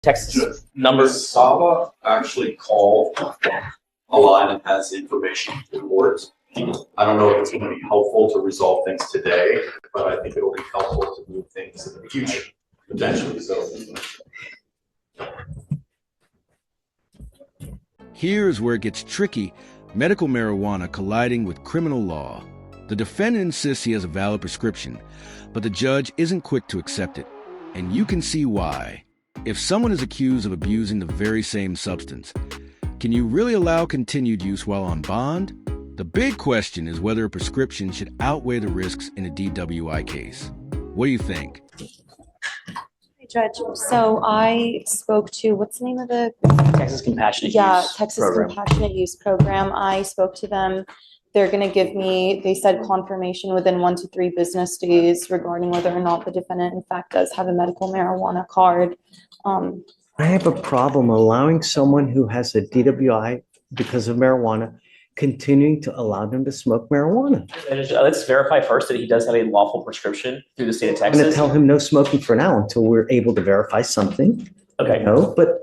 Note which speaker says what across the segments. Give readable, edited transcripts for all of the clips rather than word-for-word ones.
Speaker 1: Texas numbers.
Speaker 2: Saba actually called a line and has information reports. I don't know if it's going to be helpful to resolve things today, but I think it will be helpful to move things in the future, potentially. So.
Speaker 3: Here's where it gets tricky. Medical marijuana colliding with criminal law. The defendant insists he has a valid prescription, but the judge isn't quick to accept it. And you can see why. If someone is accused of abusing the very same substance, can you really allow continued use while on bond? The big question is whether a prescription should outweigh the risks in a DWI case. What do you think?
Speaker 4: Hey, Judge. So I spoke to, what's the name of the?
Speaker 1: Texas Compassionate Use
Speaker 4: Texas
Speaker 1: Program.
Speaker 4: Compassionate Use Program. I spoke to them. They're going to give me, they said, confirmation within 1 to 3 business days regarding whether or not the defendant, in fact, does have a medical marijuana card.
Speaker 5: I have a problem allowing someone who has a DWI because of marijuana continuing to allow them to smoke marijuana.
Speaker 1: Let's verify first that he does have a lawful prescription through the state of
Speaker 5: I'm
Speaker 1: Texas.
Speaker 5: going to tell him no smoking for now until we're able to verify something.
Speaker 1: Okay.
Speaker 5: No, but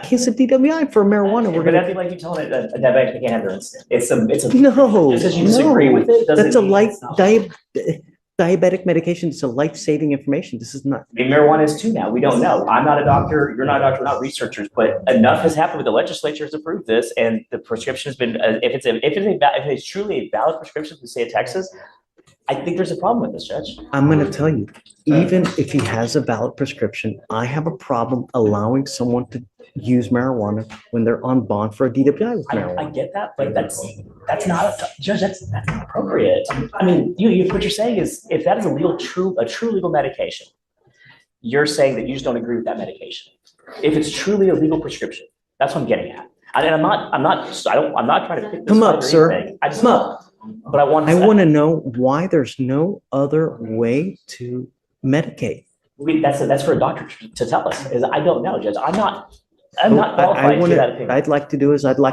Speaker 5: he has a DWI for marijuana.
Speaker 1: We're gonna be like you telling a diabetic they can't have their insulin. It's a
Speaker 5: no.
Speaker 1: Just because you disagree with it doesn't
Speaker 5: That's a
Speaker 1: mean
Speaker 5: life
Speaker 1: it's not.
Speaker 5: diabetic medication. It's a life-saving information. This is not.
Speaker 1: I mean, marijuana is too now. We don't know. I'm not a doctor. You're not a doctor. We're not researchers. But enough has happened with the legislature has approved this, and the prescription has been. If it's truly a valid prescription for the state of Texas, I think there's a problem with this, Judge.
Speaker 5: I'm going to tell you, even if he has a valid prescription, I have a problem allowing someone to use marijuana when they're on bond for a DWI with marijuana.
Speaker 1: I get that, but that's not Judge. That's not appropriate. I mean, what you're saying is if that is a true legal medication, you're saying that you just don't agree with that medication. If it's truly a legal prescription, that's what I'm getting at. And I'm not trying to pick this
Speaker 5: Come
Speaker 1: fight
Speaker 5: up,
Speaker 1: or
Speaker 5: sir.
Speaker 1: anything. I just
Speaker 5: Come up.
Speaker 1: But I want
Speaker 5: to know why there's no other way to medicate.
Speaker 1: That's for a doctor to tell us. Is I don't know, Judge. I'm not qualified to that opinion.
Speaker 5: I'd like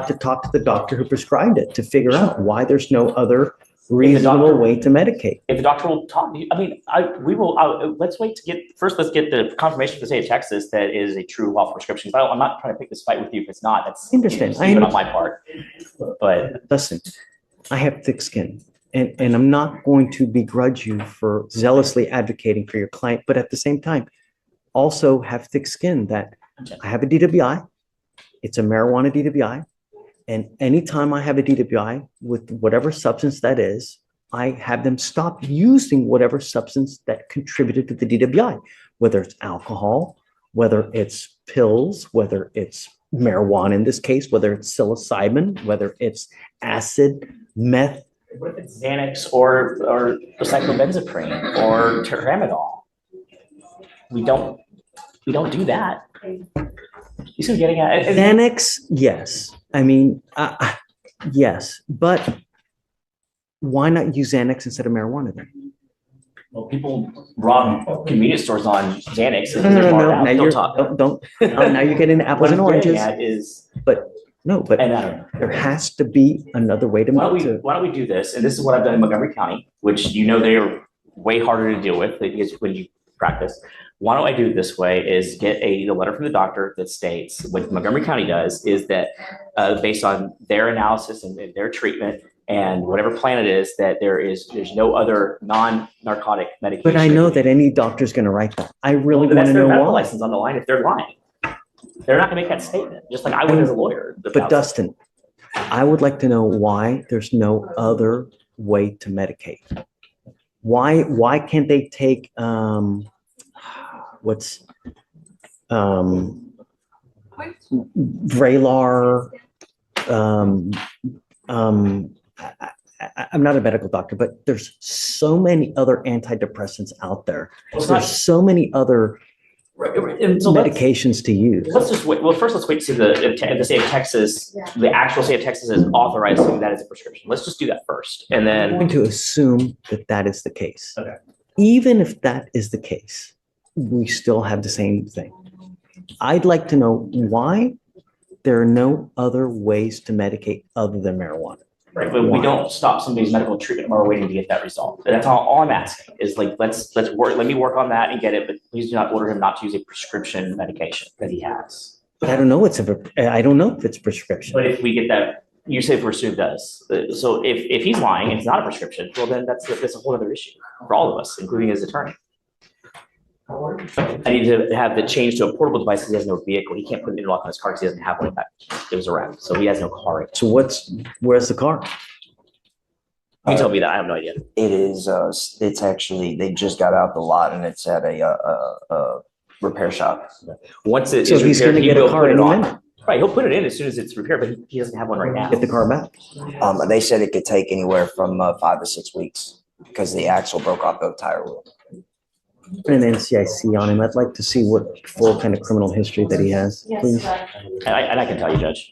Speaker 5: to talk to the doctor who prescribed it to figure out why there's no other reasonable way to medicate.
Speaker 1: If the doctor will talk, I mean, let's wait to let's get the confirmation from the state of Texas that it is a true lawful prescription. I'm not trying to pick this fight with you if it's not. That's
Speaker 5: I understand.
Speaker 1: Stupid on my part. But
Speaker 5: listen, I have thick skin. And I'm not going to begrudge you for zealously advocating for your client, but at the same time, also have thick skin that I have a DWI. It's a marijuana DWI. And anytime I have a DWI with whatever substance that is, I have them stop using whatever substance that contributed to the DWI, whether it's alcohol, whether it's pills, whether it's marijuana in this case, whether it's psilocybin, whether it's acid, meth.
Speaker 1: What if it's Xanax or cyclobenzaprine or tramadol? We don't do that. You see what I'm getting at?
Speaker 5: Xanax, yes. I mean, yes, but why not use Xanax instead of marijuana then?
Speaker 1: Well, people rob convenience stores on Xanax.
Speaker 5: No. Now you're getting apples and oranges. But there has to be another way to make it.
Speaker 1: Why don't we do this? And this is what I've done in Montgomery County, which they are way harder to deal with because when you practice. Why don't I do it this way is get a letter from the doctor that states what Montgomery County does is that based on their analysis and their treatment and whatever plan it is that there's no other non-narcotic medication.
Speaker 5: But I know that any doctor is going to write that. I really want to know
Speaker 1: why.
Speaker 5: why.
Speaker 1: License on the line if they're lying. They're not going to make that statement, just like I would as a lawyer.
Speaker 5: But Dustin, I would like to know why there's no other way to medicate. Why can't they take Vraylar? I'm not a medical doctor, but there's so many other antidepressants out there. There's so many other medications to use.
Speaker 1: Let's just wait. Well, first, let's wait to see the state of Texas. The actual state of Texas is authorizing that as a prescription. Let's just do that first, and then
Speaker 5: I'm going to assume that is the case.
Speaker 1: Okay.
Speaker 5: Even if that is the case, we still have the same thing. I'd like to know why there are no other ways to medicate other than marijuana.
Speaker 1: Right, but we don't stop somebody's medical treatment while we're waiting to get that result. That's all I'm asking is like, let's work, let me work on that and get it, but please do not order him not to use a prescription medication that he has.
Speaker 5: But I don't know I don't know if it's prescription.
Speaker 1: But if we get that, you say Pursue does. So if he's lying and it's not a prescription, well, then that's a whole other issue for all of us, including his attorney. I need to have the change to a portable device because he has no vehicle. He can't put an interlock on his car because he doesn't have one that it was around. So he has no car. Right.
Speaker 5: So where's the car?
Speaker 1: You tell me that. I have no idea.
Speaker 6: It is, it's actually, they just got out the lot and it's at a repair shop.
Speaker 1: Once it
Speaker 5: So
Speaker 1: is
Speaker 5: he's
Speaker 1: repaired,
Speaker 5: gonna
Speaker 1: he
Speaker 5: get a
Speaker 1: will
Speaker 5: car
Speaker 1: put it
Speaker 5: any
Speaker 1: on.
Speaker 5: minute.
Speaker 1: Right, he'll put it in as soon as it's repaired, but he doesn't have one right now.
Speaker 5: Get the car back.
Speaker 6: They said it could take anywhere from 5 to 6 weeks because the axle broke off the tire wheel.
Speaker 5: An NCIC on him. I'd like to see what full kind of criminal history that he has, please.
Speaker 1: And I can tell you, Judge,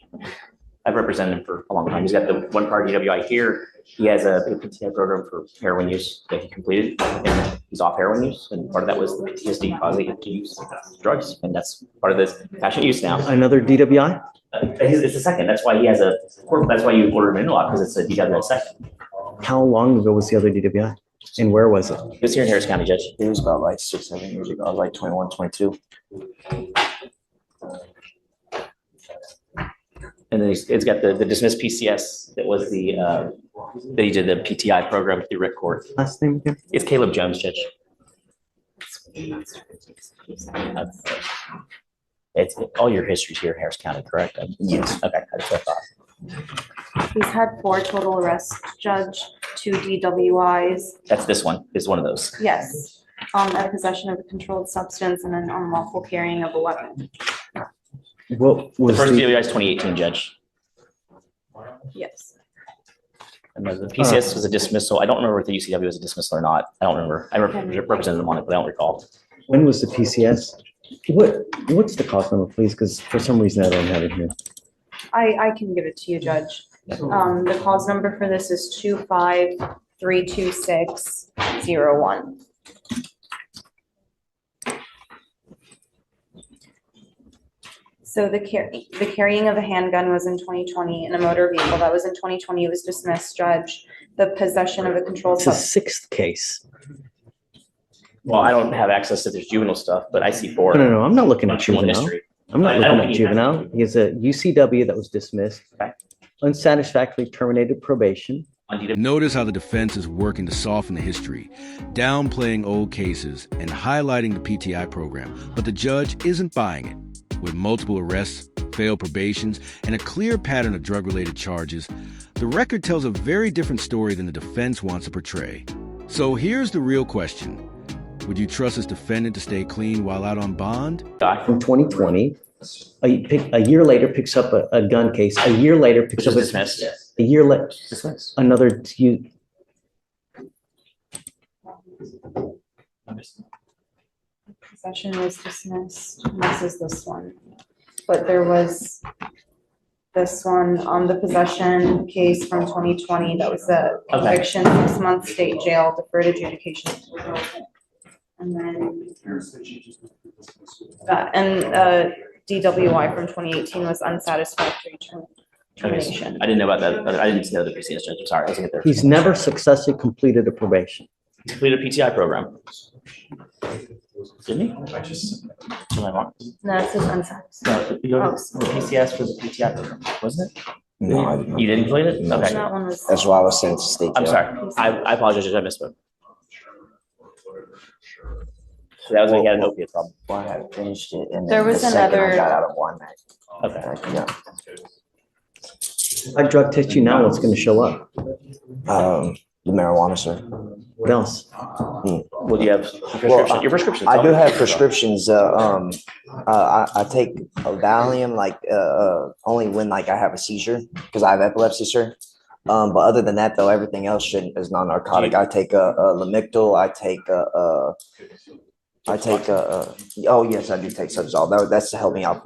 Speaker 1: I've represented him for a long time. He's got the one prior DWI here. He has a PTI program for heroin use that he completed, and he's off heroin use. And part of that was the PTSD causing him to use drugs, and that's part of this passionate use now.
Speaker 5: Another DWI?
Speaker 1: It's a second. That's why he has that's why you ordered an interlock, because it's a DWI second.
Speaker 5: How long ago was the other DWI? And where was it?
Speaker 1: He was here in Harris County, Judge.
Speaker 6: It was about like 6, 7 years ago, like 21, 22.
Speaker 1: And then it's got the dismissed PCS that was that he did the PTI program through Rick Court.
Speaker 5: Last name again?
Speaker 1: It's Caleb Jones, Judge. It's all your history's here in Harris County, correct?
Speaker 6: Yes.
Speaker 1: Okay, that's what I thought.
Speaker 4: He's had 4 total arrests, Judge, 2 DWIs.
Speaker 1: That's this one, is one of those.
Speaker 4: Yes. A possession of a controlled substance and an unlawful carrying of a weapon.
Speaker 5: What
Speaker 1: The
Speaker 5: was
Speaker 1: first
Speaker 5: the,
Speaker 1: DWI is 2018, Judge.
Speaker 4: Yes.
Speaker 1: And the PCS was a dismissal. I don't remember if the UCW was a dismissal or not. I don't remember. I represented them on it, but I don't recall.
Speaker 5: when was the PCS? What's the cost number, please? Because for some reason I don't have it here.
Speaker 4: I can give it to you, Judge. The cause number for this is 2532601. So the carrying of a handgun was in 2020 and a motor vehicle that was in 2020 was dismissed, Judge. The possession of a controlled
Speaker 5: It's a
Speaker 4: substance.
Speaker 5: 6th case.
Speaker 1: Well, I don't have access to this juvenile stuff, but I see 4.
Speaker 5: No, I'm not looking at
Speaker 1: Criminal
Speaker 5: juvenile.
Speaker 1: history.
Speaker 5: I'm not
Speaker 1: I
Speaker 5: looking
Speaker 1: don't
Speaker 5: at
Speaker 1: think he has
Speaker 5: juvenile. He has a UCW that was dismissed.
Speaker 1: Okay.
Speaker 5: Unsatisfactorily terminated probation.
Speaker 1: On DWI.
Speaker 3: Notice how the defense is working to soften the history, downplaying old cases and highlighting the PTI program. But the judge isn't buying it. With multiple arrests, failed probations, and a clear pattern of drug-related charges, the record tells a very different story than the defense wants to portray. So here's the real question. Would you trust this defendant to stay clean while out on bond?
Speaker 5: From 2020, a year later picks up a gun case. A year later picks
Speaker 1: Which is
Speaker 5: up
Speaker 1: dismissed.
Speaker 5: a year later
Speaker 1: Dismissed.
Speaker 5: another.
Speaker 4: Possession was dismissed. This is this one. But there was this one on the possession case from 2020. That was a conviction, 6-month state jail, deferred adjudication. And then DWI from 2018 was unsatisfactory termination.
Speaker 1: I didn't know about that. I didn't see the other PCS, Judge. I'm sorry. I wasn't there.
Speaker 5: He's never successfully completed a probation.
Speaker 1: Completed a PTI program. Didn't he? Am I wrong?
Speaker 4: No, it says unsatisfactory.
Speaker 1: No, the PCS was a PTI program, wasn't it?
Speaker 6: No, I didn't.
Speaker 1: You didn't complete it?
Speaker 6: No,
Speaker 1: Okay.
Speaker 4: That one was.
Speaker 6: That's why I was sent to state
Speaker 1: I'm
Speaker 6: jail.
Speaker 1: sorry. I apologize. I misspoke. So that was when he had an opiate problem.
Speaker 6: Well, I had finished it, and
Speaker 4: There
Speaker 6: then the
Speaker 4: was
Speaker 6: second I
Speaker 4: another-
Speaker 6: got out of one.
Speaker 1: Okay.
Speaker 6: Yeah.
Speaker 5: I drug test you now. What's going to show up?
Speaker 6: The marijuana, sir.
Speaker 5: What else?
Speaker 1: Well, do you have prescription? Your prescription.
Speaker 6: I do have prescriptions. I take a Valium only when like I have a seizure because I have epilepsy, sir. But other than that, though, everything else is non-narcotic. I take a Lamictal. Oh yes, I do take Subzol. That's to help me out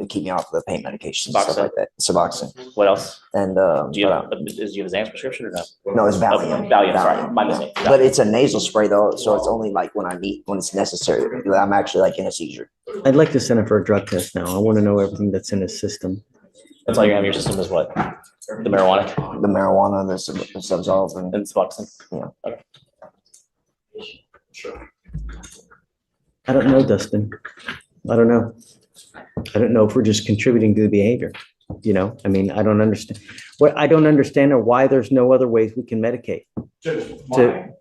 Speaker 6: keep me off the pain medications and stuff like that. Suboxone.
Speaker 1: What else?
Speaker 6: And
Speaker 1: Do you have a Xanax prescription or no?
Speaker 6: no, it's Valium.
Speaker 1: Valium, sorry, my mistake.
Speaker 6: But it's a nasal spray though, so it's only like when it's necessary. I'm actually like in a seizure.
Speaker 5: I'd like to send him for a drug test now. I want to know everything that's in his system.
Speaker 1: That's all you have in your system is what? The marijuana
Speaker 6: The marijuana, the Subzol, and
Speaker 1: and Suboxone?
Speaker 2: Sure.
Speaker 5: I don't know, Dustin. I don't know. I don't know if we're just contributing to the behavior. You know, I mean, I don't understand. What I don't understand are why there's no other ways we can medicate.
Speaker 2: Judge,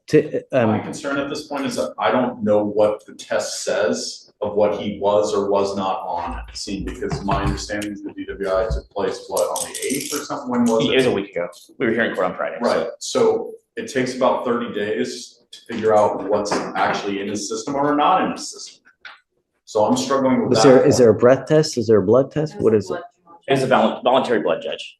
Speaker 5: To
Speaker 2: my concern at this point is that I don't know what the test says of what he was or was not on at the scene, because my understanding is the DWI took place, what, on the 8th or something? When was it?
Speaker 1: It was a week ago. We were hearing court on Friday.
Speaker 2: Right, so it takes about 30 days to figure out what's actually in his system or not in his system. So I'm struggling with that.
Speaker 5: is there a breath test? Is there a blood test? What is it?
Speaker 1: It's a voluntary blood, Judge.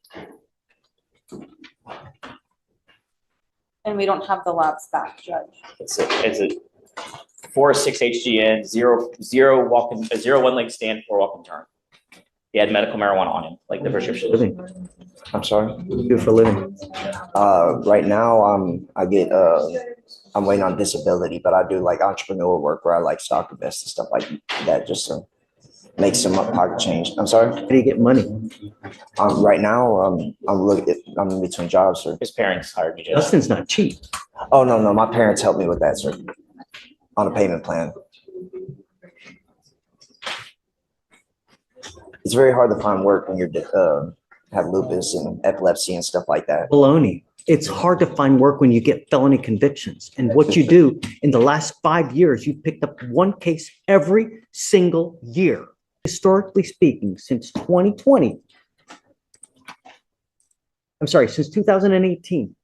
Speaker 4: And we don't have the labs back, Judge.
Speaker 1: It's a 4/6 HGN, zero one leg stand, 4 walk and turn. He had medical marijuana on him, like the prescription.
Speaker 5: Living.
Speaker 6: I'm sorry.
Speaker 5: Do for a living.
Speaker 6: Right now, I'm waiting on disability, but I do like entrepreneur work where I like stock invest and stuff like that, just to make some pocket change. I'm sorry.
Speaker 5: How do you get money?
Speaker 6: Right now, I'm in between jobs, sir.
Speaker 1: His parents hired me, Judge.
Speaker 5: Dustin's not cheap.
Speaker 6: Oh, no, my parents helped me with that, sir, on a payment plan. It's very hard to find work when you're have lupus and epilepsy and stuff like that.
Speaker 5: Baloney. It's hard to find work when you get felony convictions. And what you do in the last 5 years, you picked up one case every single year. Historically speaking, since 2020, since 2018,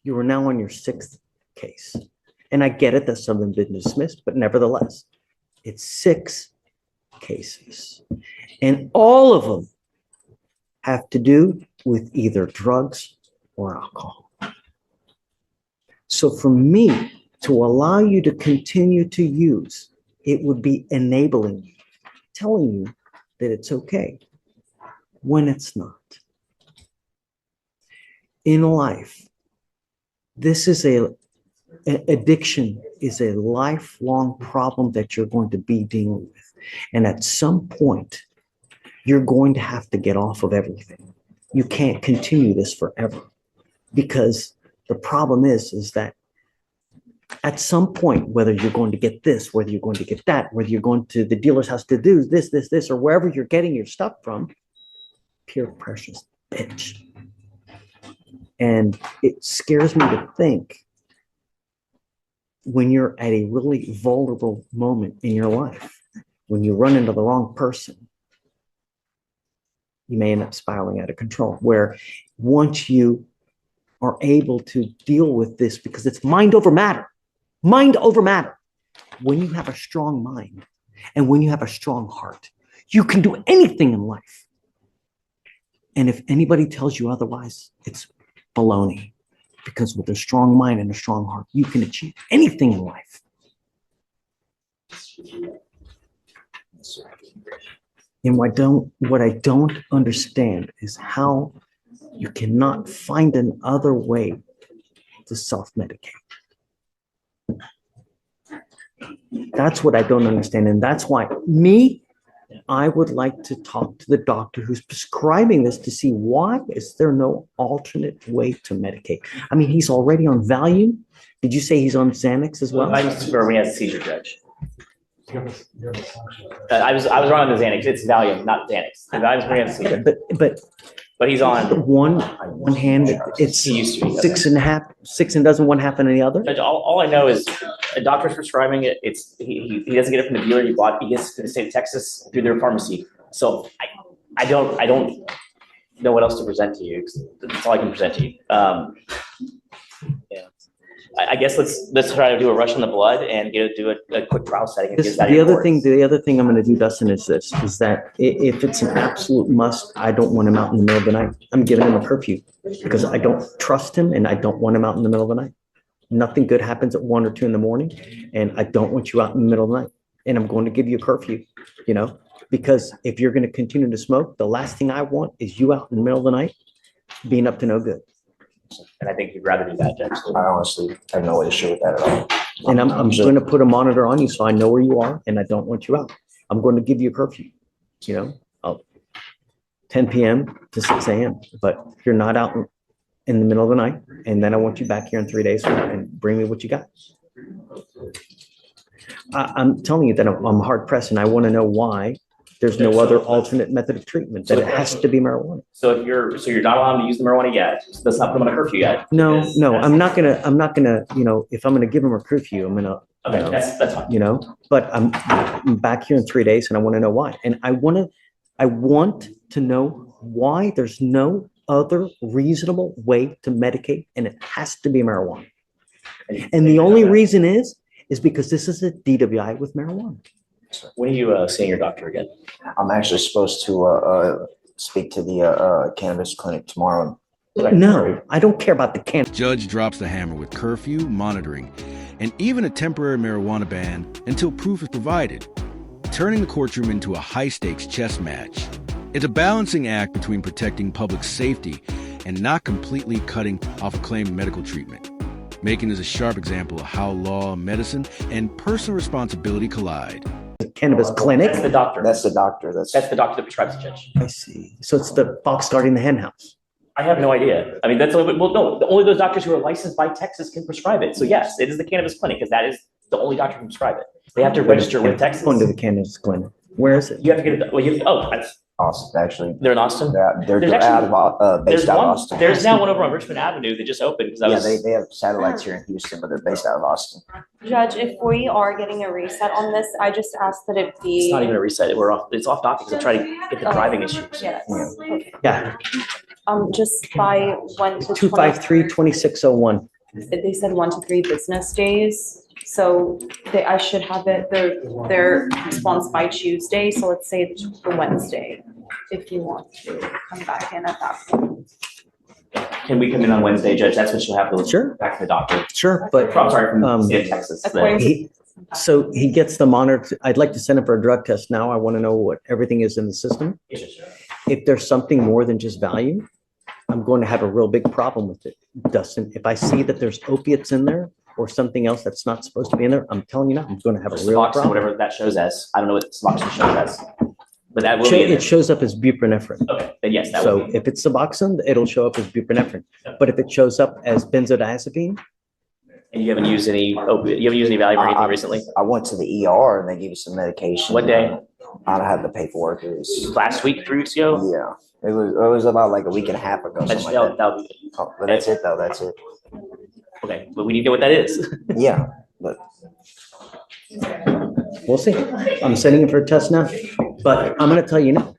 Speaker 5: you are now on your 6th case. And I get it that some have been dismissed, but nevertheless, it's 6 cases. And all of them have to do with either drugs or alcohol. So for me to allow you to continue to use, it would be enabling you, telling you that it's okay when it's not. In life, this is addiction is a lifelong problem that you're going to be dealing with. And at some point, you're going to have to get off of everything. You can't continue this forever, because the problem is that at some point, whether you're going to get this, whether you're going to get that, whether you're going to the dealer's house to do this, or wherever you're getting your stuff from, peer pressure's bitch. And it scares me to think when you're at a really vulnerable moment in your life, when you run into the wrong person, you may end up spiraling out of control, where once you are able to deal with this, because it's mind over matter. Mind over matter. When you have a strong mind and when you have a strong heart, you can do anything in life. And if anybody tells you otherwise, it's baloney. Because with a strong mind and a strong heart, you can achieve anything in life. And what I don't understand is how you cannot find another way to self-medicate. That's what I don't understand. And that's why I would like to talk to the doctor who's prescribing this to see why is there no alternate way to medicate. I mean, he's already on Valium. Did you say he's on Xanax as well?
Speaker 1: I used to when he has a seizure, Judge. I was wrong on the Xanax. It's Valium, not Xanax. I was when he has a seizure. But he's on
Speaker 5: one hand. It's
Speaker 1: He used to be.
Speaker 5: 6 and doesn't, 1/2 and the other.
Speaker 1: Judge, all I know is a doctor's prescribing it. He doesn't get it from the dealer. He gets it from the state of Texas through their pharmacy. So I don't know what else to present to you. That's all I can present to you. Yeah. I guess let's try to do a rush on the blood and do a quick trial setting. And get that
Speaker 5: The other thing I'm going to do, Dustin, is that if it's an absolute must, I don't want him out in the middle of the night. I'm giving him a curfew because I don't trust him and I don't want him out in the middle of the night. Nothing good happens at 1 or 2 in the morning, and I don't want you out in the middle of the night. And I'm going to give you a curfew, because if you're going to continue to smoke, the last thing I want is you out in the middle of the night being up to no good.
Speaker 1: And I think you'd rather do that, Judge.
Speaker 6: I honestly have no issue with that at all.
Speaker 5: And I'm going to put a monitor on you so I know where you are and I don't want you out. I'm going to give you a curfew, 10 PM to 6 AM, but you're not out in the middle of the night. And then I want you back here in 3 days and bring me what you got. I'm telling you that I'm hard pressed and I want to know why there's no other alternate method of treatment, that it has to be marijuana.
Speaker 1: So if you're not allowed to use the marijuana yet, so let's not put them on a curfew yet.
Speaker 5: No,
Speaker 1: because
Speaker 5: no,
Speaker 1: that's-
Speaker 5: I'm not gonna, if I'm gonna give them a curfew, I'm gonna,
Speaker 1: Okay, that's fine.
Speaker 5: But I'm back here in 3 days and I want to know why. And I want to know why there's no other reasonable way to medicate and it has to be marijuana. And the only reason is because this is a DWI with marijuana.
Speaker 1: When are you seeing your doctor again?
Speaker 6: I'm actually supposed to speak to the cannabis clinic tomorrow.
Speaker 5: No, I don't care about the can.
Speaker 3: Judge drops the hammer with curfew, monitoring, and even a temporary marijuana ban until proof is provided, turning the courtroom into a high-stakes chess match. It's a balancing act between protecting public safety and not completely cutting off acclaimed medical treatment, making this a sharp example of how law, medicine, and personal responsibility collide.
Speaker 5: Cannabis clinic.
Speaker 1: That's the doctor.
Speaker 6: That's the doctor.
Speaker 1: That's the doctor that prescribes the judge.
Speaker 5: I see. So it's the fox guarding the hen house.
Speaker 1: I have no idea. I mean, that's a little bit, well, no, only those doctors who are licensed by Texas can prescribe it. So yes, it is the cannabis clinic because that is the only doctor who can prescribe it. They have to register with Texas.
Speaker 5: Going to the cannabis clinic. Where is it?
Speaker 1: You have to get it. Well, that's,
Speaker 6: Austin, actually.
Speaker 1: they're in Austin.
Speaker 6: They're
Speaker 1: There's
Speaker 6: out of
Speaker 1: There's
Speaker 6: based out of
Speaker 1: one.
Speaker 6: Austin.
Speaker 1: There's now one over on Richmond Avenue that just opened because I
Speaker 6: Yeah,
Speaker 1: was.
Speaker 6: they have satellites here in Houston, but they're based out of Austin.
Speaker 4: Judge, if we are getting a reset on this, I just ask that it be.
Speaker 1: It's not even a reset. We're off. It's off topic because I'm trying to get the driving issues.
Speaker 4: Yes. Okay.
Speaker 5: Yeah,
Speaker 4: Just by 1 to
Speaker 5: 253-2601.
Speaker 4: They said 1 to 3 business days. So I should have it, their response by Tuesday. So let's say it's the Wednesday, if you want to come back in at that point.
Speaker 1: Can we come in on Wednesday, Judge? That's when she'll have to
Speaker 5: Sure.
Speaker 1: back to the doctor.
Speaker 5: Sure, but
Speaker 1: I'm sorry, from the
Speaker 5: Um,
Speaker 1: state of Texas.
Speaker 4: According to
Speaker 5: so he gets the monitor. I'd like to send him for a drug test now. I want to know what everything is in the system. If there's something more than just value, I'm going to have a real big problem with it, Dustin. If I see that there's opiates in there or something else that's not supposed to be in there, I'm telling you now, I'm going to have a real
Speaker 1: Suboxone,
Speaker 5: problem.
Speaker 1: whatever that shows as. I don't know what Suboxone shows as, but that will be in
Speaker 5: It
Speaker 1: there.
Speaker 5: shows up as buprenorphine.
Speaker 1: Okay, then yes, that will
Speaker 5: So
Speaker 1: be.
Speaker 5: if it's Suboxone, it'll show up as buprenorphine. But if it shows up as benzodiazepine,
Speaker 1: And you haven't used any opiate, you haven't used any Valium or anything recently?
Speaker 6: I went to the ER and they gave me some medication.
Speaker 1: What day?
Speaker 6: I don't have the paperwork. It was,
Speaker 1: Last week, 3 weeks ago?
Speaker 6: yeah, it was about like a week and a half ago,
Speaker 1: That's,
Speaker 6: something like that.
Speaker 1: that'll be good.
Speaker 6: Oh, but that's it though. That's it.
Speaker 1: Okay, but we need to know what that is.
Speaker 6: Yeah, but
Speaker 5: we'll see. I'm sending him for a test now, but I'm going to tell you now.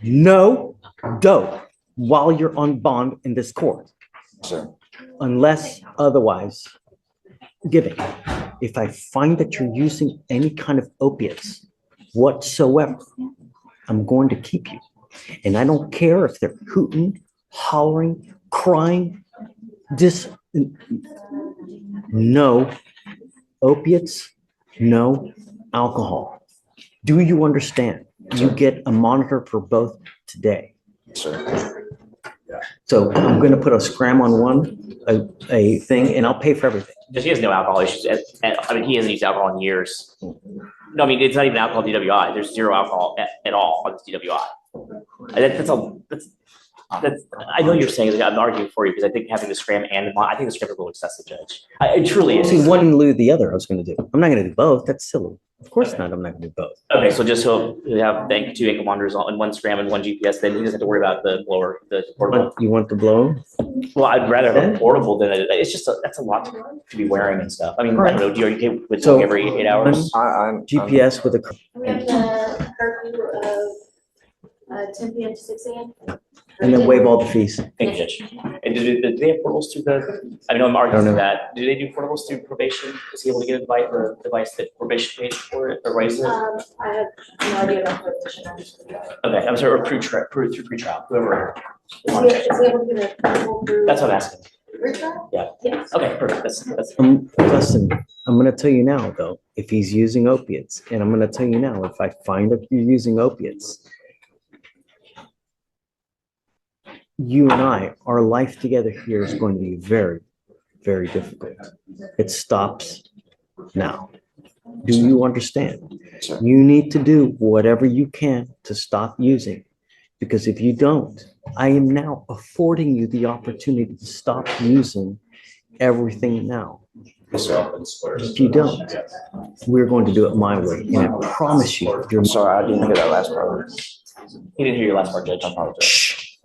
Speaker 5: No dope while you're on bond in this court,
Speaker 6: sir.
Speaker 5: unless otherwise given. If I find that you're using any kind of opiates whatsoever, I'm going to keep you. And I don't care if they're hooting, hollering, crying, no opiates, no alcohol. Do you understand? You get a monitor for both today.
Speaker 6: Sir.
Speaker 5: So I'm going to put a scram on one, a thing, and I'll pay for everything.
Speaker 1: Because he has no alcohol issues. And, I mean, he hasn't used alcohol in years. No, I mean, it's not even alcohol DWI. There's zero alcohol at all on this DWI. That's I know you're saying that I'm arguing for you because I think having the scram and the I think the scram is a little excessive, Judge. It truly is.
Speaker 5: See, one in lieu of the other I was going to do. I'm not going to do both. That's silly. Of course not. I'm not going to do both.
Speaker 1: Okay, so just so we have two ankle monitors on one scram and one GPS, then he doesn't have to worry about the blower, the portable.
Speaker 5: You want the blow?
Speaker 1: Well, I'd rather have a portable than it's just that's a lot to be wearing and stuff. I mean, I don't know, do you okay with
Speaker 5: So,
Speaker 1: every 8 hours?
Speaker 6: I'm
Speaker 5: GPS with a,
Speaker 7: We have the curfew of 10 PM to 6 AM.
Speaker 5: and then waive all the fees.
Speaker 1: Thank you, Judge. And do they have portables through the, I know I'm arguing for that. Do they do portables through probation? Is he able to get a device that probation pays for it or raises it?
Speaker 7: I have no idea about probation.
Speaker 1: Okay, I'm sorry, or through pre-trial, whoever.
Speaker 7: Is he able to get a portable through?
Speaker 1: That's what I'm asking.
Speaker 7: Retrial?
Speaker 1: Yeah.
Speaker 7: Yes.
Speaker 1: Okay, perfect. That's.
Speaker 5: Dustin, I'm going to tell you now, though, if he's using opiates, and I'm going to tell you now, if I find that you're using opiates, you and I, our life together here is going to be very, very difficult. It stops now. Do you understand? You need to do whatever you can to stop using. Because if you don't, I am now affording you the opportunity to stop using everything now. If you don't, we're going to do it my way. And I promise you,
Speaker 6: I'm sorry, I didn't hear that last part.
Speaker 1: He didn't hear your last part, Judge. I apologize.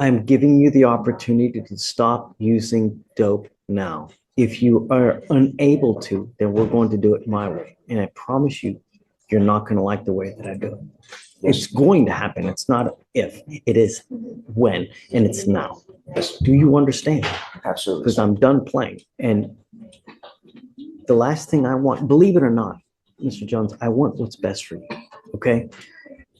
Speaker 5: I'm giving you the opportunity to stop using dope now. If you are unable to, then we're going to do it my way. And I promise you, you're not going to like the way that I do it. It's going to happen. It's not if, it is when, and it's now. Do you understand?
Speaker 6: Absolutely.
Speaker 5: Because I'm done playing. And the last thing I want, believe it or not, Mr. Jones, I want what's best for you. Okay.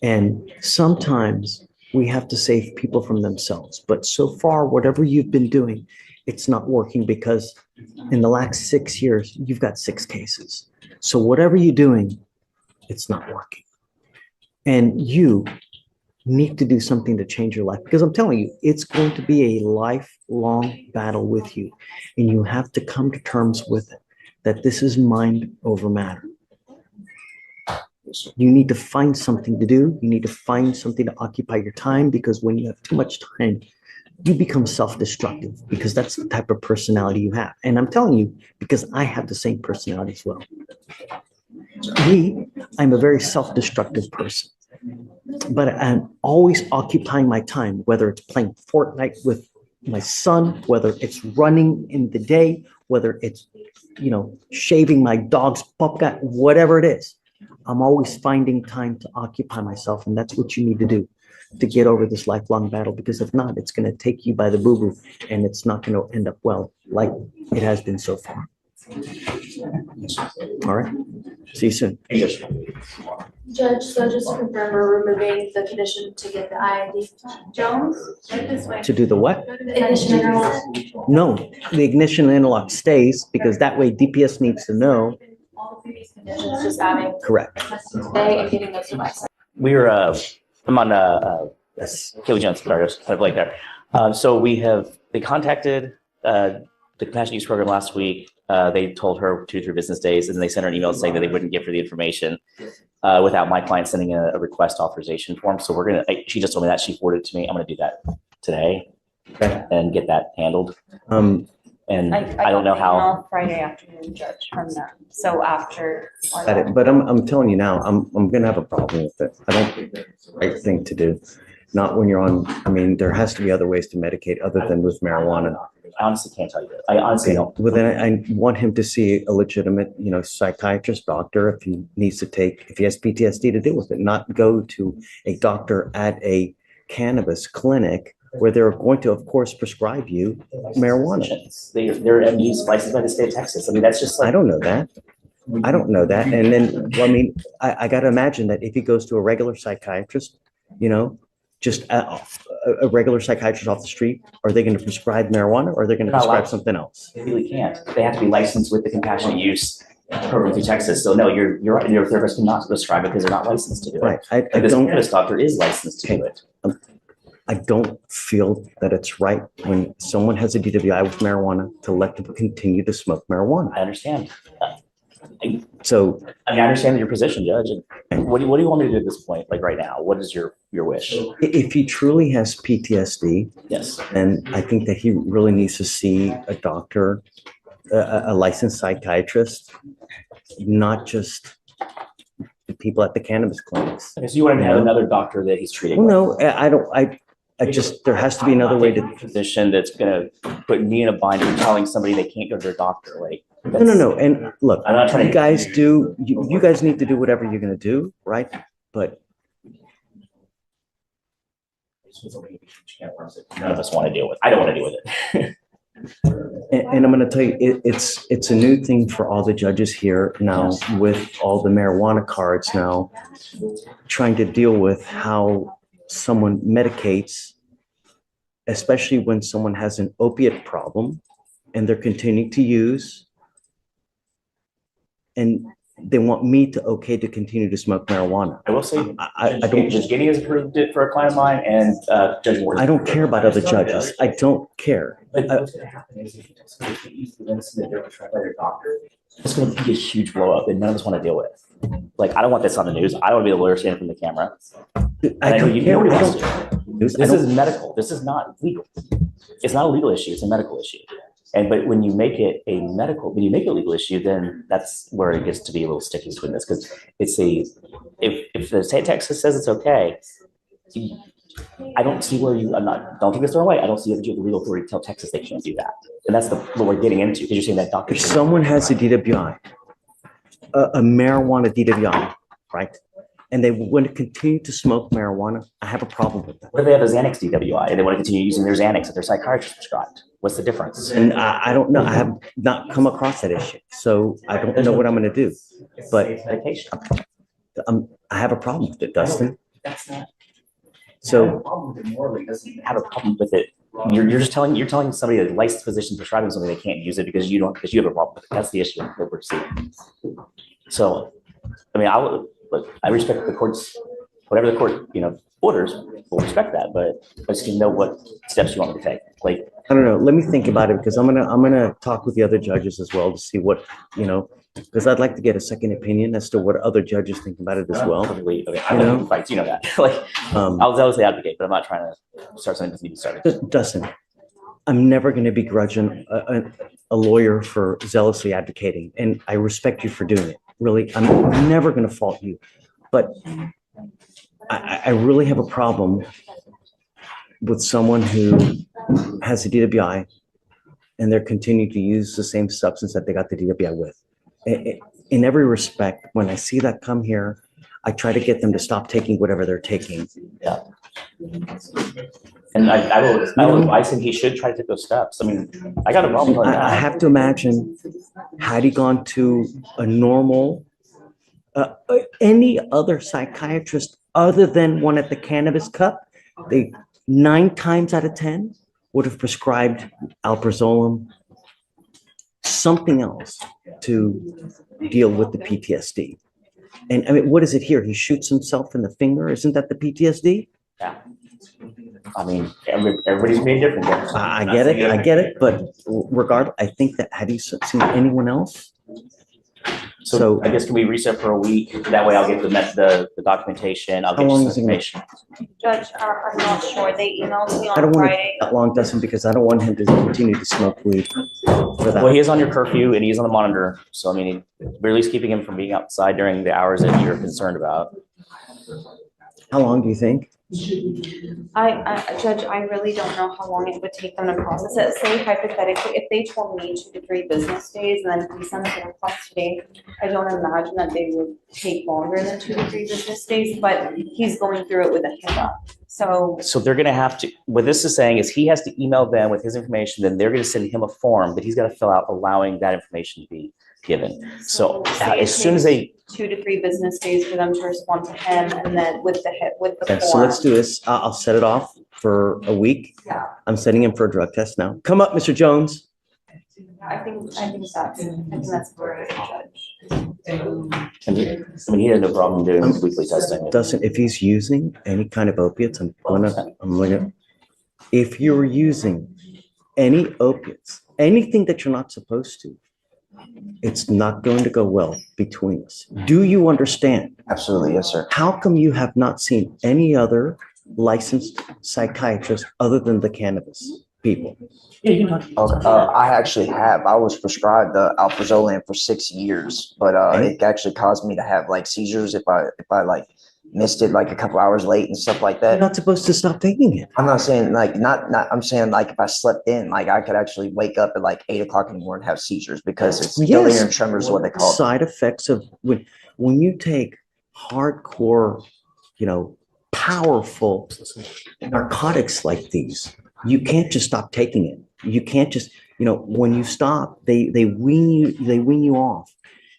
Speaker 5: And sometimes we have to save people from themselves. But so far, whatever you've been doing, it's not working because in the last 6 years, you've got 6 cases. So whatever you're doing, it's not working. And you need to do something to change your life, because I'm telling you, it's going to be a lifelong battle with you. And you have to come to terms with it, that this is mind over matter. You need to find something to do. You need to find something to occupy your time, because when you have too much time, you become self-destructive, because that's the type of personality you have. And I'm telling you, because I have the same personality as well. I'm a very self-destructive person, but I'm always occupying my time, whether it's playing Fortnite with my son, whether it's running in the day, whether it's, shaving my dog's pup gut, whatever it is. I'm always finding time to occupy myself. And that's what you need to do to get over this lifelong battle, because if not, it's going to take you by the boo-boo and it's not going to end up well, like it has been so far. All right. See you soon.
Speaker 7: Judge, so just to confirm, we're removing the condition to get the IID. Jones, right this way.
Speaker 5: To do the what?
Speaker 7: The ignition interlock.
Speaker 5: No, the ignition interlock stays, because that way DPS needs to know.
Speaker 7: All the previous conditions, just adding
Speaker 5: Correct.
Speaker 7: testing today and getting those devices.
Speaker 1: I'm on Kelly Jones, sorry, I was kind of like there. So they contacted the compassionate use program last week. They told her 2 to 3 business days, and then they sent her an email saying that they wouldn't give her the information without my client sending a request authorization form. So she just told me that, she forwarded it to me. I'm going to do that today and get that handled. And I don't know how.
Speaker 4: Friday afternoon, Judge, from them. So after.
Speaker 5: But I'm telling you now, I'm going to have a problem with it. I don't think it's the right thing to do. Not when you're on, there has to be other ways to medicate other than with marijuana.
Speaker 1: I honestly can't tell you that. I honestly don't.
Speaker 5: Well, then I want him to see a legitimate, psychiatrist, doctor, if he has PTSD, to deal with it, not go to a doctor at a cannabis clinic where they're going to, of course, prescribe you marijuana.
Speaker 1: They're MDs licensed by the state of Texas. That's just like.
Speaker 5: I don't know that. And then, I got to imagine that if he goes to a regular psychiatrist, just a regular psychiatrist off the street, are they going to prescribe marijuana, or are they going to prescribe something else?
Speaker 1: They really can't. They have to be licensed with the compassionate use program through Texas. So no, you're right. Your therapist cannot prescribe it because they're not licensed to do it.
Speaker 5: Right.
Speaker 1: This cannabis doctor is licensed to do it.
Speaker 5: I don't feel that it's right when someone has a DWI with marijuana to let them continue to smoke marijuana.
Speaker 1: I understand.
Speaker 5: So
Speaker 1: I understand your position, Judge. And what do you want me to do at this point? Like right now, what is your wish?
Speaker 5: If he truly has PTSD,
Speaker 1: yes,
Speaker 5: then I think that he really needs to see a doctor, a licensed psychiatrist, not just the people at the cannabis clinics.
Speaker 1: Okay, so you want to have another doctor that he's treating?
Speaker 5: Well, no, I don't. There has to be another way to.
Speaker 1: Position that's going to put me in a bind for telling somebody they can't go to their doctor. Like.
Speaker 5: No. And look,
Speaker 1: I'm not trying
Speaker 5: you guys do, you guys need to do whatever you're going to do, right? But
Speaker 1: none of us want to deal with. I don't want to deal with it.
Speaker 5: and I'm going to tell you, it's a new thing for all the judges here now, with all the marijuana cards now, trying to deal with how someone medicates, especially when someone has an opiate problem and they're continuing to use. And they want me to continue to smoke marijuana.
Speaker 1: I will say,
Speaker 5: I don't.
Speaker 1: Judge Giddey has approved it for a client of mine, and Judge Ward.
Speaker 5: I don't care about other judges. I don't care.
Speaker 1: But what's going to happen is if you just that they're prescribed by their doctor, it's going to be a huge blow up, and none of us want to deal with. Like, I don't want this on the news. I don't want to be the lawyer standing from the camera. I know
Speaker 5: don't
Speaker 1: you
Speaker 5: care.
Speaker 1: nobody
Speaker 5: I
Speaker 1: wants
Speaker 5: don't-
Speaker 1: to.
Speaker 5: This
Speaker 1: This is medical. This is not legal. It's not a legal issue. It's a medical issue. But when you make it a legal issue, then that's where it gets to be a little sticky between this, because if the state of Texas says it's okay, I don't see where don't take this the wrong way. I don't see that you have the legal authority to tell Texas they can't do that. And that's what we're getting into, because you're saying that doctor.
Speaker 5: If someone has a DWI, a marijuana DWI, right? And they want to continue to smoke marijuana, I have a problem with that.
Speaker 1: What if they have a Xanax DWI and they want to continue using their Xanax that their psychiatrist prescribed? What's the difference?
Speaker 5: And I don't know, I have not come across that issue, so I don't know what I'm gonna do. But
Speaker 1: Medication.
Speaker 5: I have a problem with it, Dustin.
Speaker 1: That's not.
Speaker 5: So
Speaker 1: problem with it morally doesn't have a problem with it. You're telling somebody, a licensed physician prescribing something, they can't use it because you have a problem with it. That's the issue that we're seeing. So, I mean, I respect the court's, whatever the court, orders, we'll respect that, but I just need to know what steps you want me to take. Like,
Speaker 5: I don't know, let me think about it, because I'm gonna talk with the other judges as well to see what, because I'd like to get a second opinion as to what other judges think about it as well.
Speaker 1: okay, I don't know fights, that. Like, I'll zealously advocate, but I'm not trying to start something that doesn't need to start.
Speaker 5: Dustin, I'm never gonna begrudge a lawyer for zealously advocating, and I respect you for doing it. Really, I'm never gonna fault you, but I really have a problem with someone who has a DWI and they're continuing to use the same substance that they got the DWI with. In every respect, when I see that come here, I try to get them to stop taking whatever they're taking.
Speaker 1: Yeah. And I will advise him he should try to take those steps. I mean, I got a problem with that.
Speaker 5: I have to imagine, had he gone to a normal, any other psychiatrist other than one at the Cannabis Cup, they 9 times out of 10 would have prescribed alprazolam, something else to deal with the PTSD. And I mean, what is it here? He shoots himself in the finger. Isn't that the PTSD?
Speaker 1: Yeah. I mean, everybody's being different.
Speaker 5: I get it. But regardless, I think that, have you seen anyone else?
Speaker 1: So I guess can we reset for a week? That way I'll get the documentation. I'll
Speaker 5: How
Speaker 1: get
Speaker 5: long
Speaker 1: you
Speaker 5: is
Speaker 1: some
Speaker 5: it gonna-
Speaker 1: information.
Speaker 4: Judge, I'm not sure. They emailed me
Speaker 5: I don't
Speaker 4: on
Speaker 5: want
Speaker 4: Friday.
Speaker 5: that long, Dustin, because I don't want him to continue to smoke weed for
Speaker 1: Well, he
Speaker 5: that.
Speaker 1: is on your curfew and he's on the monitor. So I mean, we're at least keeping him from being outside during the hours that you're concerned about.
Speaker 5: How long do you think?
Speaker 4: Judge, I really don't know how long it would take them to process it. Say hypothetically, if they told me 2 to 3 business days and then he sends it across today, I don't imagine that they would take longer than 2 to 3 business days, but he's going through it with a HIPAA. So
Speaker 1: they're going to have to, what this is saying is he has to email them with his information, then they're going to send him a form that he's got to fill out allowing that information to be given. So
Speaker 4: say it
Speaker 1: as soon as they,
Speaker 4: 2 to 3 business days for them to respond to him and then with the
Speaker 5: Okay, so
Speaker 4: form.
Speaker 5: let's do this. I'll set it off for a week.
Speaker 4: Yeah.
Speaker 5: I'm sending him for a drug test now. Come up, Mr. Jones.
Speaker 4: I think that's great, Judge.
Speaker 1: I mean, he has no problem doing his weekly testing.
Speaker 5: Dustin, if he's using any kind of opiates, I'm gonna, if you're using any opiates, anything that you're not supposed to, it's not going to go well between us. Do you understand?
Speaker 6: Absolutely, yes, sir.
Speaker 5: How come you have not seen any other licensed psychiatrist other than the cannabis people?
Speaker 6: I actually have. I was prescribed the alprazolam for 6 years, but it actually caused me to have like seizures if I like missed it like a couple hours late and stuff like
Speaker 5: You're
Speaker 6: that.
Speaker 5: not supposed to stop taking it.
Speaker 6: I'm not saying like not. I'm saying like if I slept in, like I could actually wake up at like 8 o'clock in the morning and have seizures because it's delirium tremors is what they call it.
Speaker 5: Side effects of when you take hardcore, powerful narcotics like these, you can't just stop taking it. You can't just, when you stop, they wean you off.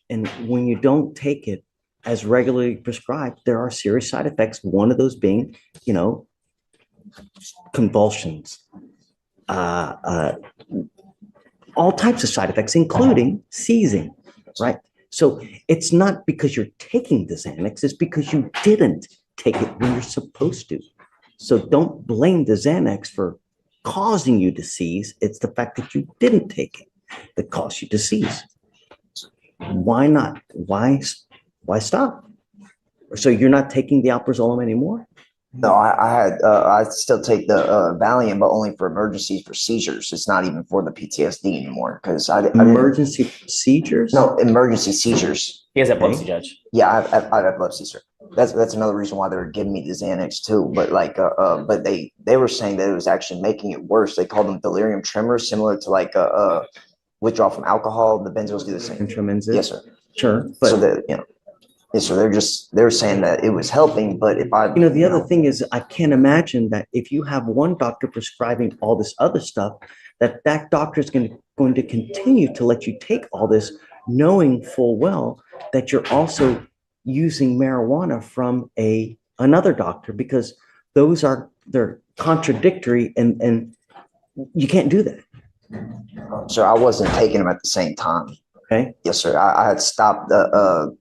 Speaker 5: And when you don't take it as regularly prescribed, there are serious side effects. One of those being, convulsions, all types of side effects, including seizing, right? So it's not because you're taking the Xanax, it's because you didn't take it when you're supposed to. So don't blame the Xanax for causing you to seize. It's the fact that you didn't take it that caused you to seize. Why not? Why stop? So you're not taking the alprazolam anymore?
Speaker 6: No, I still take the Valium, but only for emergencies for seizures. It's not even for the PTSD anymore because I didn't.
Speaker 5: Emergency seizures?
Speaker 6: No, emergency seizures.
Speaker 1: He has epilepsy, Judge.
Speaker 6: Yeah, I have epilepsy, sir. That's another reason why they were giving me the Xanax too. But like, but they were saying that it was actually making it worse. They called them delirium tremors, similar to like withdrawal from alcohol. The benzos do the same.
Speaker 5: Intramensis?
Speaker 6: Yes, sir.
Speaker 5: Sure,
Speaker 6: So
Speaker 5: but
Speaker 6: that yes, sir. They're saying that it was helping, but if I
Speaker 5: the other thing is I can't imagine that if you have one doctor prescribing all this other stuff, that doctor is going to continue to let you take all this, knowing full well that you're also using marijuana from another doctor, because they're contradictory and you can't do that.
Speaker 6: sir, I wasn't taking them at the same time.
Speaker 5: Okay.
Speaker 6: Yes, sir. I had stopped the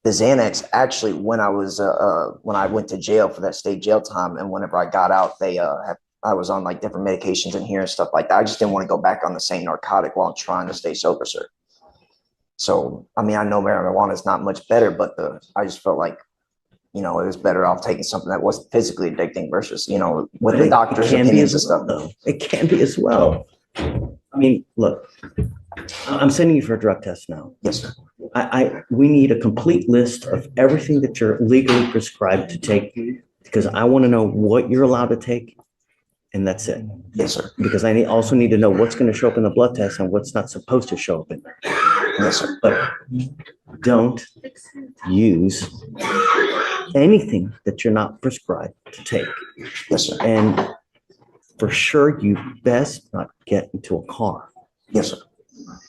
Speaker 6: Xanax actually when I was when I went to jail for that state jail time, and whenever I got out, I was on like different medications in here and stuff like that. I just didn't want to go back on the same narcotic while I'm trying to stay sober, sir. So I mean, I know marijuana is not much better, but I just felt like it was better off taking something that wasn't physically addicting versus with the doctor's opinions and stuff.
Speaker 5: Though it can be as well. I mean, look, I'm sending you for a drug test now.
Speaker 6: Yes, sir.
Speaker 5: We need a complete list of everything that you're legally prescribed to take, because I want to know what you're allowed to take, and that's it.
Speaker 6: Yes, sir.
Speaker 5: Because I also need to know what's going to show up in the blood test and what's not supposed to show up in there.
Speaker 6: Yes, sir.
Speaker 5: But don't use anything that you're not prescribed to take.
Speaker 6: Yes, sir.
Speaker 5: And for sure, you best not get into a car.
Speaker 6: Yes, sir.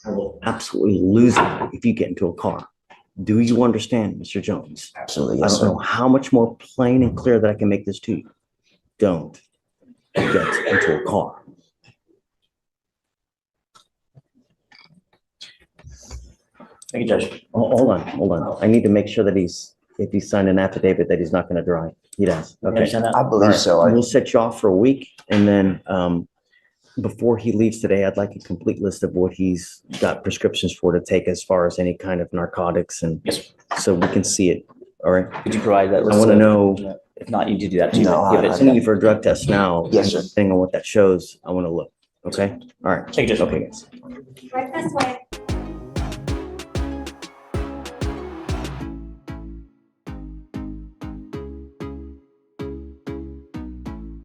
Speaker 5: I will absolutely lose it if you get into a car. Do you understand, Mr. Jones?
Speaker 6: Absolutely.
Speaker 5: I
Speaker 6: Yes,
Speaker 5: don't
Speaker 6: sir.
Speaker 5: know how much more plain and clear that I can make this to you. Don't get into a car.
Speaker 1: Thank you, Judge.
Speaker 5: Hold on. I need to make sure that if he signed an affidavit that he's not going to drive. He does.
Speaker 1: You
Speaker 5: Okay.
Speaker 1: understand that?
Speaker 6: I believe so.
Speaker 5: We'll set you off for a week, and then before he leaves today, I'd like a complete list of what he's got prescriptions for to take as far as any kind of narcotics, and
Speaker 1: Yes.
Speaker 5: so we can see it. All right.
Speaker 1: Could you provide that?
Speaker 5: I want to know.
Speaker 1: If not, you do that too.
Speaker 6: No,
Speaker 1: Give
Speaker 6: I-
Speaker 1: it to
Speaker 5: Sending you
Speaker 1: them.
Speaker 5: for a drug test now.
Speaker 6: Yes, sir.
Speaker 5: Depending on what that shows, I want to look. Okay. All right.
Speaker 1: Thank you, Judge.
Speaker 5: Okay, guys.
Speaker 7: Right this way.